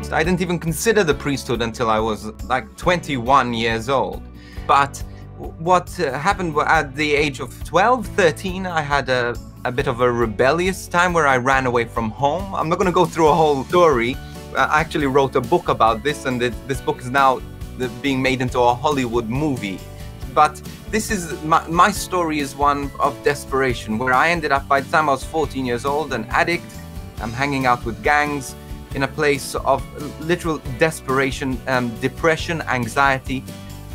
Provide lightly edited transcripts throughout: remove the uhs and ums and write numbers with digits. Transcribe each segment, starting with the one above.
priest. I didn't even consider the priesthood until I was like 21 years old. But what happened at the age of 12, 13, I had a bit of a rebellious time where I ran away from home. I'm not going to go through a whole story. I actually wrote a book about this, and this book is now being made into a Hollywood movie. But this is my story is one of desperation, where I ended up, by the time I was 14 years old, an addict. I'm hanging out with gangs in a place of literal desperation, depression, anxiety.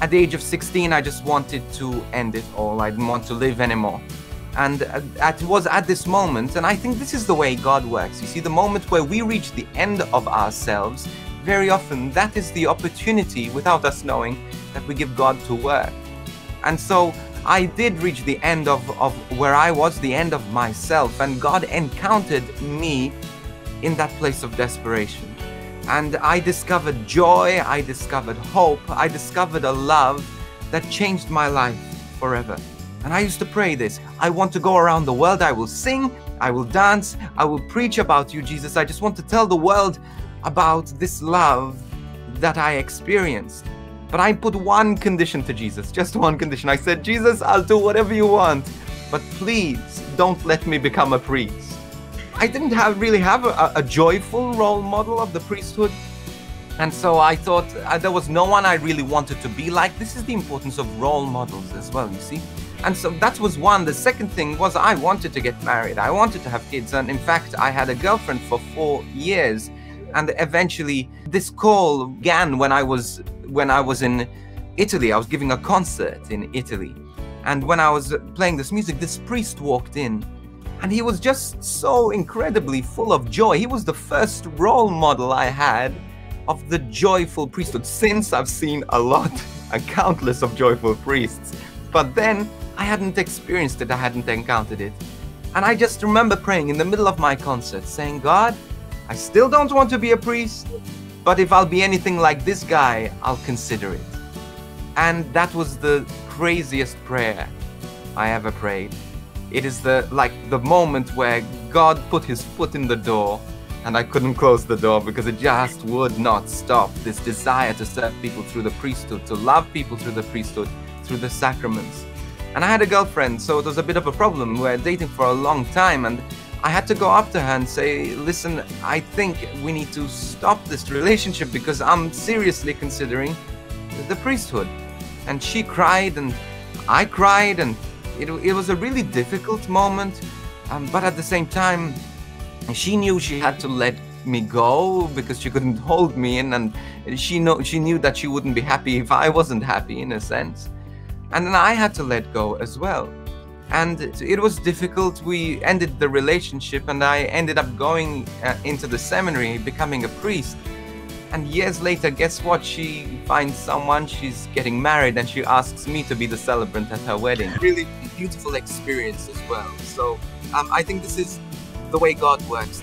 At the age of 16, I just wanted to end it all. I didn't want to live anymore. And it was at this moment, and I think this is the way God works. You see, the moment where we reach the end of ourselves, very often that is the opportunity, without us knowing, that we give God to work. And so I did reach the end of where I was, the end of myself, and God encountered me in that place of desperation. And I discovered joy, I discovered hope, I discovered a love that changed my life forever. And I used to pray this: I want to go around the world, I will sing, I will dance, I will preach about you, Jesus. I just want to tell the world about this love that I experienced. But I put one condition to Jesus, just one condition. I said, Jesus, I'll do whatever you want, but please don't let me become a priest. I didn't really have a joyful role model of the priesthood. And so I thought there was no one I really wanted to be like. This is the importance of role models as well, you see. And so that was one. The second thing was I wanted to get married. I wanted to have kids. And in fact, I had a girlfriend for 4 years. And eventually this call began when I was in Italy. I was giving a concert in Italy. And when I was playing this music, this priest walked in. And he was just so incredibly full of joy. He was the first role model I had of the joyful priesthood. Since I've seen a countless of joyful priests. But then I hadn't experienced it, I hadn't encountered it. And I just remember praying in the middle of my concert, saying, God, I still don't want to be a priest, but if I'll be anything like this guy, I'll consider it. And that was the craziest prayer I ever prayed. It is the moment where God put his foot in the door, and I couldn't close the door because it just would not stop. This desire to serve people through the priesthood, to love people through the priesthood, through the sacraments. And I had a girlfriend, so it was a bit of a problem. We were dating for a long time, and I had to go up to her and say, listen, I think we need to stop this relationship because I'm seriously considering the priesthood. And she cried and I cried, and it was a really difficult moment. But at the same time, she knew she had to let me go because she couldn't hold me in, and she knew that she wouldn't be happy if I wasn't happy, in a sense. And then I had to let go as well. And it was difficult. We ended the relationship, and I ended up going into the seminary, becoming a priest. And years later, guess what? She finds someone, she's getting married, and she asks me to be the celebrant at her wedding. Really beautiful experience as well. So I think this is the way God works.